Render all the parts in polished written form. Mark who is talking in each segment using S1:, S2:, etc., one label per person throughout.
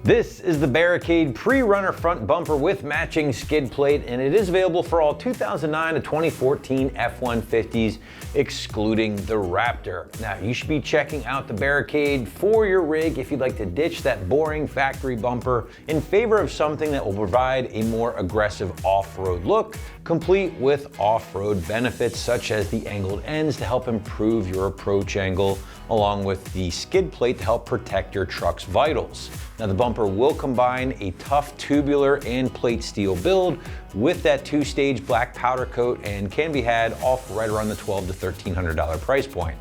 S1: This is the Barricade Pre-Runner Front Bumper with matching skid plate, and it is available for all 2009 to 2014 F-150s, excluding the Raptor. Now, you should be checking out the Barricade for your rig if you'd like to ditch that boring factory bumper in favor of something that will provide a more aggressive off-road look, complete with off-road benefits such as the angled ends to help improve your approach angle, along with the skid plate to help protect your truck's vitals. Now, the bumper will combine a tough tubular and plate steel build with that two-stage black powder coat and can be had off right around the $1,200 to $1,300 price point.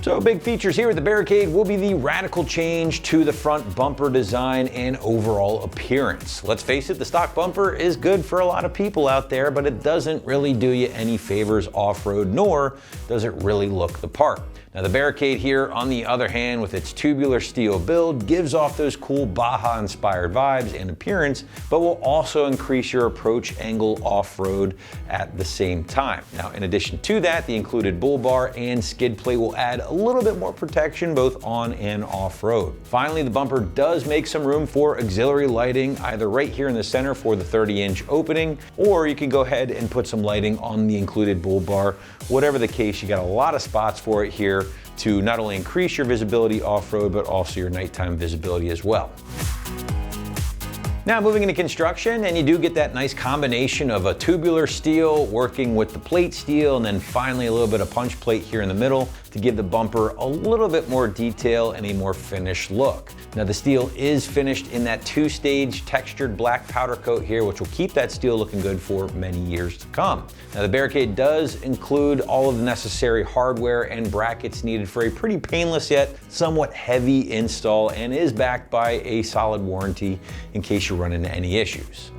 S1: So big features here at the Barricade will be the radical change to the front bumper design and overall appearance. Let's face it, the stock bumper is good for a lot of people out there, but it doesn't really do you any favors off-road, nor does it really look the part. Now, the Barricade here, on the other hand, with its tubular steel build, gives off those cool Baja-inspired vibes and appearance, but will also increase your approach angle off-road at the same time. Now, in addition to that, the included bull bar and skid plate will add a little bit more protection both on and off-road. Finally, the bumper does make some room for auxiliary lighting, either right here in the center for the 30-inch opening, or you can go ahead and put some lighting on the included bull bar. Whatever the case, you got a lot of spots for it here to not only increase your visibility off-road, but also your nighttime visibility as well. Now, moving into construction, and you do get that nice combination of a tubular steel working with the plate steel, and then finally a little bit of punch plate here in the middle to give the bumper a little bit more detail and a more finished look. Now, the steel is finished in that two-stage textured black powder coat here, which will keep that steel looking good for many years to come. Now, the Barricade does include all of the necessary hardware and brackets needed for a pretty painless yet somewhat heavy install, and is backed by a solid warranty in case you run into any issues.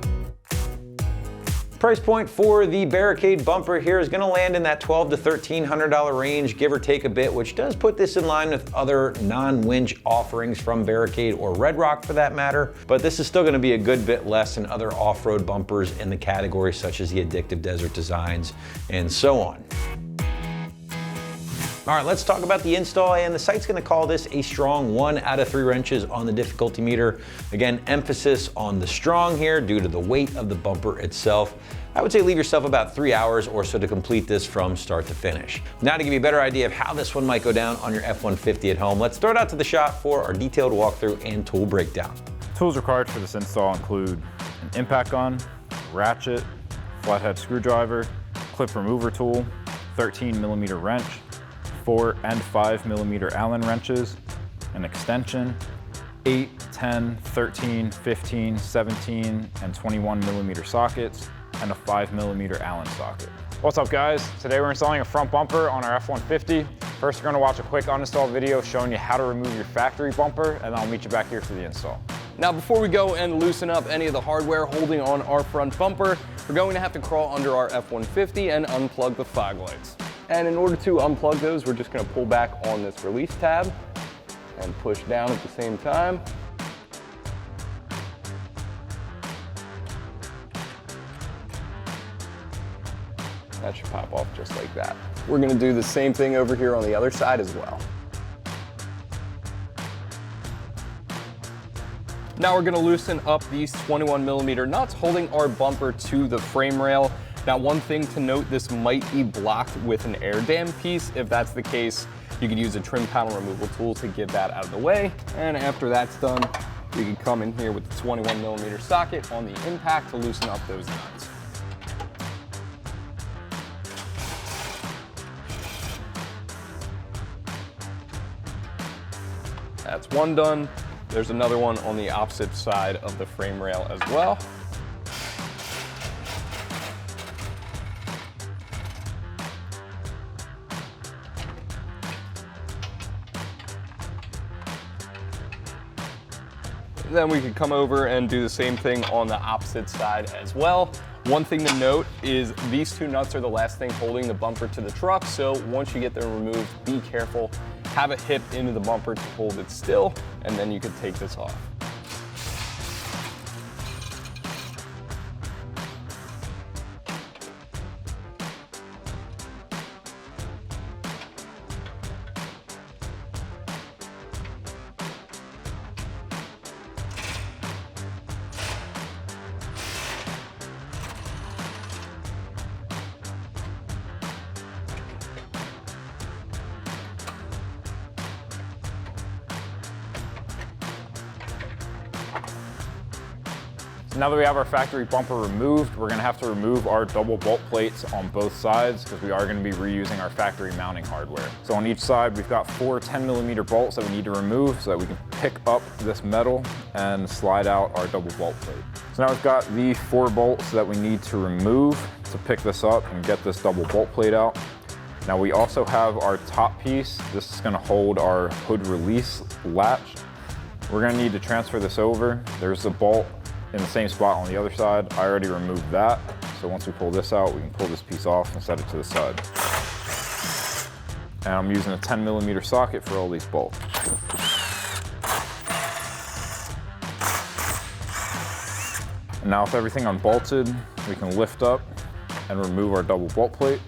S1: Price point for the Barricade bumper here is going to land in that $1,200 to $1,300 range, give or take a bit, which does put this in line with other non-winch offerings from Barricade or Red Rock for that matter, but this is still going to be a good bit less than other off-road bumpers in the category such as the Addictive Desert designs and so on. All right, let's talk about the install, and the site's gonna call this a strong 1 out of 3 wrenches on the difficulty meter. Again, emphasis on the strong here due to the weight of the bumper itself. I would say leave yourself about 3 hours or so to complete this from start to finish. Now, to give you a better idea of how this one might go down on your F-150 at home, let's throw it out to the shop for our detailed walkthrough and tool breakdown.
S2: Tools required for this install include an impact gun, ratchet, flathead screwdriver, clip remover tool, 13mm wrench, 4 and 5mm Allen wrenches, an extension, 8, 10, 13, 15, 17, and 21mm sockets, and a 5mm Allen socket. What's up, guys? Today we're installing a front bumper on our F-150. First, we're gonna watch a quick uninstall video showing you how to remove your factory bumper, and then I'll meet you back here for the install.
S3: Now, before we go and loosen up any of the hardware holding on our front bumper, we're going to have to crawl under our F-150 and unplug the fog lights. And in order to unplug those, we're just going to pull back on this release tab and push down at the same time. That should pop off just like that. We're going to do the same thing over here on the other side as well. Now we're going to loosen up these 21mm nuts holding our bumper to the frame rail. Now, one thing to note, this might be blocked with an air dam piece. If that's the case, you could use a trim panel removal tool to get that out of the way. And after that's done, you can come in here with the 21mm socket on the impact to loosen up those nuts. That's one done. There's another one on the opposite side of the frame rail as well. Then we can come over and do the same thing on the opposite side as well. One thing to note is these two nuts are the last thing holding the bumper to the truck, so once you get them removed, be careful. Have a hip into the bumper to hold it still, and then you can take this off.
S2: So now that we have our factory bumper removed, we're gonna have to remove our double bolt plates on both sides because we are gonna be reusing our factory mounting hardware. So on each side, we've got 4 10mm bolts that we need to remove so that we can pick up this metal and slide out our double bolt plate. So now we've got the 4 bolts that we need to remove to pick this up and get this double bolt plate out. Now we also have our top piece. This is gonna hold our hood release latch. We're gonna need to transfer this over. There's the bolt in the same spot on the other side. I already removed that. So once we pull this out, we can pull this piece off and set it to the side. And I'm using a 10mm socket for all these bolts. And now with everything unbolted, we can lift up and remove our double bolt plate.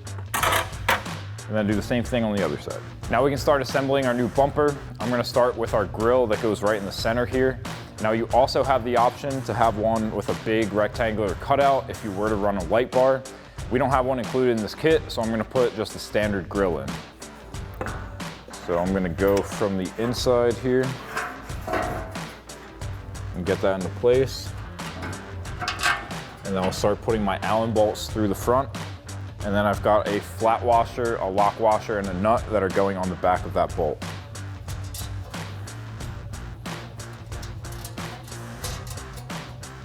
S2: And then do the same thing on the other side. Now we can start assembling our new bumper. I'm gonna start with our grille that goes right in the center here. Now you also have the option to have one with a big rectangular cutout if you were to run a light bar. We don't have one included in this kit, so I'm gonna put just a standard grille in. So I'm gonna go from the inside here and get that into place. And then I'll start putting my Allen bolts through the front. And then I've got a flat washer, a lock washer, and a nut that are going on the back of that bolt.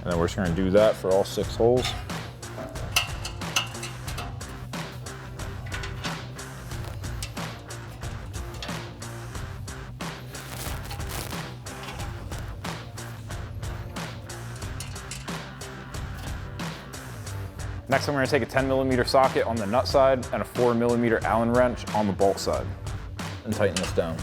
S2: And then we're just gonna do that for all 6 holes. Next, I'm going to take a 10mm socket on the nut side and a 4mm Allen wrench on the bolt side and tighten this down.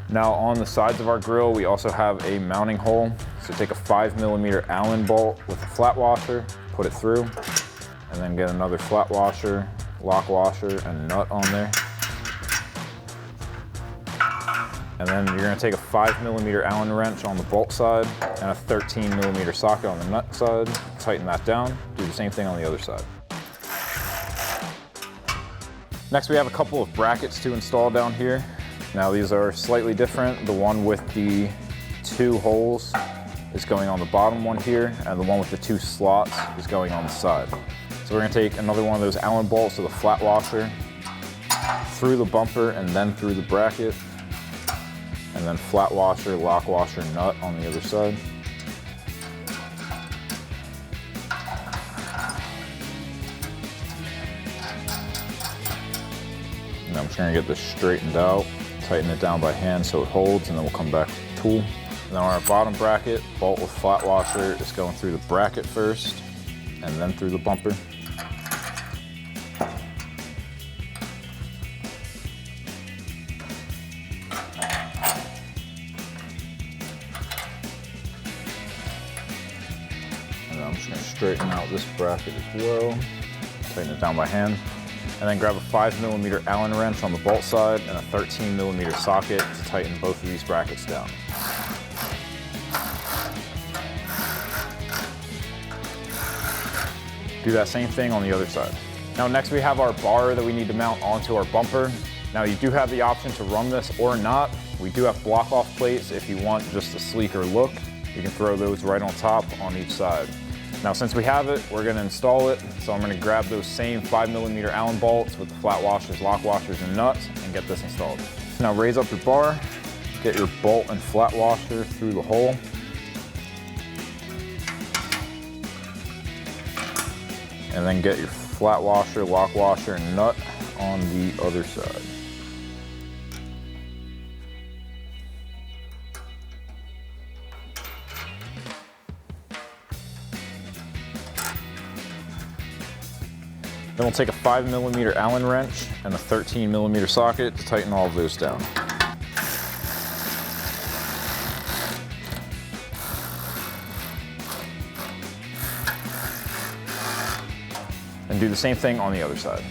S2: Now on the sides of our grille, we also have a mounting hole. So take a 5mm Allen bolt with a flat washer, put it through, and then get another flat washer, lock washer, and nut on there. And then you're gonna take a 5mm Allen wrench on the bolt side and a 13mm socket on the nut side, tighten that down, do the same thing on the other side. Next we have a couple of brackets to install down here. Now these are slightly different. The one with the 2 holes is going on the bottom one here, and the one with the 2 slots is going on the side. So we're gonna take another one of those Allen bolts with a flat washer through the bumper and then through the bracket, and then flat washer, lock washer, nut on the other side. And I'm just gonna get this straightened out, tighten it down by hand so it holds, and then we'll come back with the tool. And then on our bottom bracket, bolt with flat washer is going through the bracket first, and then through the bumper. And I'm just gonna straighten out this bracket as well, tighten it down by hand. And then grab a 5mm Allen wrench on the bolt side and a 13mm socket to tighten both of these brackets down. Do that same thing on the other side. Now next we have our bar that we need to mount onto our bumper. Now you do have the option to run this or not. We do have block off plates if you want just a sleeker look. You can throw those right on top on each side. Now since we have it, we're gonna install it. So I'm gonna grab those same 5mm Allen bolts with the flat washers, lock washers, and nuts and get this installed. Now raise up your bar, get your bolt and flat washer through the hole. And then get your flat washer, lock washer, and nut on the other side. Then we'll take a 5mm Allen wrench and a 13mm socket to tighten all of those down. And do the same thing on the other side.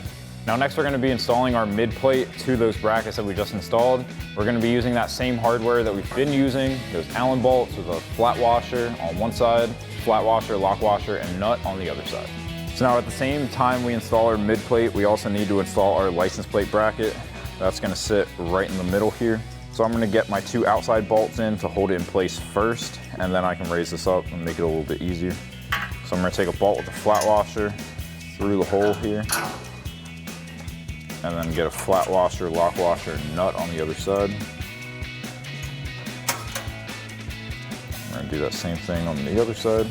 S2: Now next we're going to be installing our mid plate to those brackets that we just installed. We're going to be using that same hardware that we've been using, those Allen bolts with a flat washer on one side flat washer, lock washer, and nut on the other side. So now at the same time we install our mid plate, we also need to install our license plate bracket. That's gonna sit right in the middle here. So I'm gonna get my 2 outside bolts in to hold it in place first, and then I can raise this up and make it a little bit easier. So I'm gonna take a bolt with a flat washer through the hole here, and then get a flat washer, lock washer, and nut on the other side. I'm gonna do that same thing on the other side.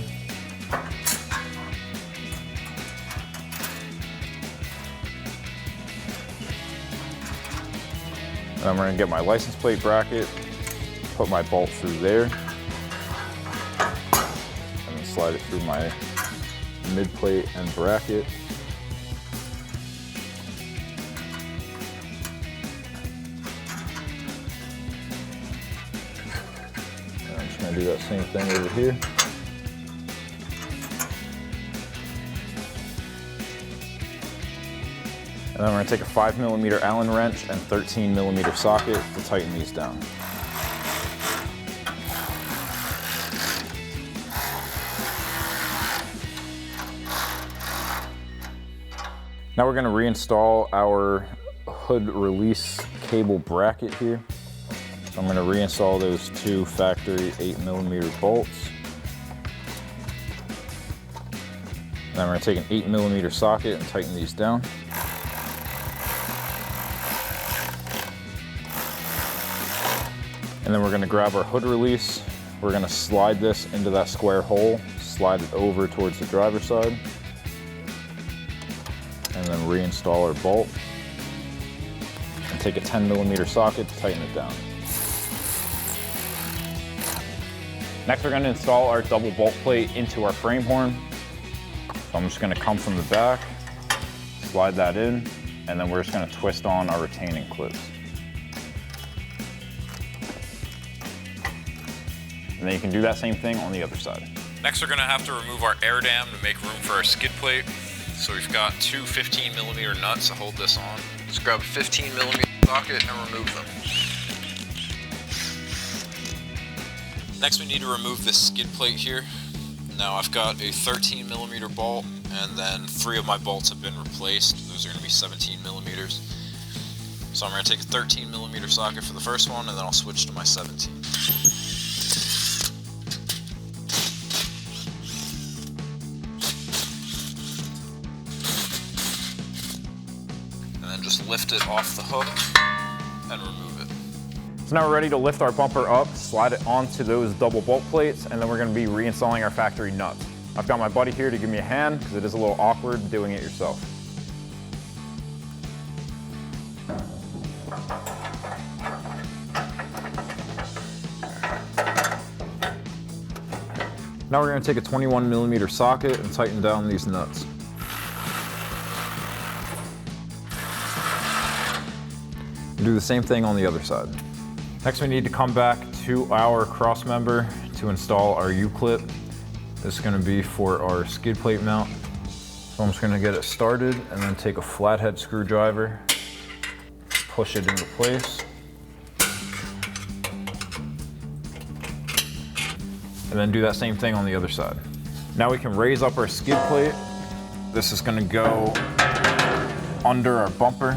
S2: And I'm gonna get my license plate bracket, put my bolt through there, and then slide it through my mid plate and bracket. And I'm just gonna do that same thing over here. And then we're gonna take a 5mm Allen wrench and 13mm socket to tighten these down. Now we're gonna reinstall our hood release cable bracket here. So I'm gonna reinstall those 2 factory 8mm bolts. Then I'm gonna take an 8mm socket and tighten these down. And then we're gonna grab our hood release. We're gonna slide this into that square hole, slide it over towards the driver's side, and then reinstall our bolt. And take a 10mm socket to tighten it down. Next, we're gonna install our double bolt plate into our frame horn. So I'm just gonna come from the back, slide that in, and then we're just gonna twist on our retaining clips. And then you can do that same thing on the other side.
S4: Next, we're gonna have to remove our air dam to make room for our skid plate. So we've got 2 15mm nuts to hold this on. Just grab a 15mm socket and remove them. Next, we need to remove this skid plate here. Now I've got a 13mm bolt, and then 3 of my bolts have been replaced. Those are gonna be 17mm. So I'm gonna take a 13mm socket for the first one, and then I'll switch to my 17. Just lift it off the hook and remove it.
S2: So now we're ready to lift our bumper up, slide it onto those double bolt plates, and then we're gonna be reinstalling our factory nuts. I've got my buddy here to give me a hand because it is a little awkward doing it yourself. Now we're gonna take a 21mm socket and tighten down these nuts. Do the same thing on the other side. Next, we need to come back to our cross member to install our U-clip. This is gonna be for our skid plate mount. So I'm just gonna get it started and then take a flathead screwdriver, push it into place. And then do that same thing on the other side. Now we can raise up our skid plate. This is gonna go under our bumper.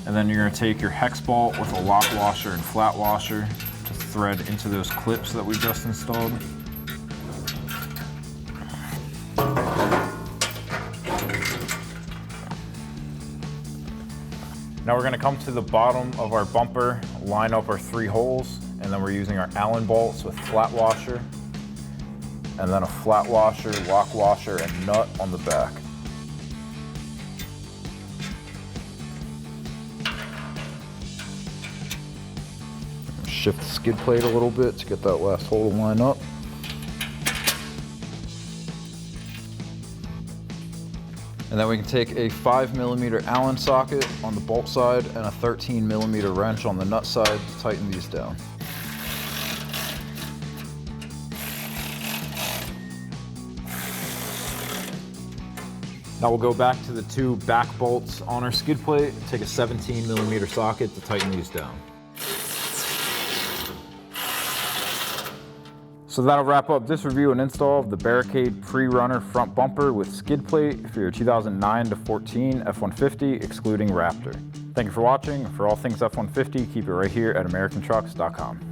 S2: And then you're gonna take your hex bolt with a lock washer and flat washer to thread into those clips that we just installed. Now we're gonna come to the bottom of our bumper, line up our 3 holes, and then we're using our Allen bolts with flat washer, and then a flat washer, lock washer, and nut on the back. Shift the skid plate a little bit to get that last hole to line up. And then we can take a 5mm Allen socket on the bolt side and a 13mm wrench on the nut side to tighten these down. Now we'll go back to the 2 back bolts on our skid plate, take a 17mm socket to tighten these down. So So that'll wrap up this review and install of the Barricade Pre-Runner Front Bumper with skid plate for your 2009 to 14 F-150, excluding Raptor. Thank you for watching. For all things F-150, keep it right here at AmericanTrucks.com.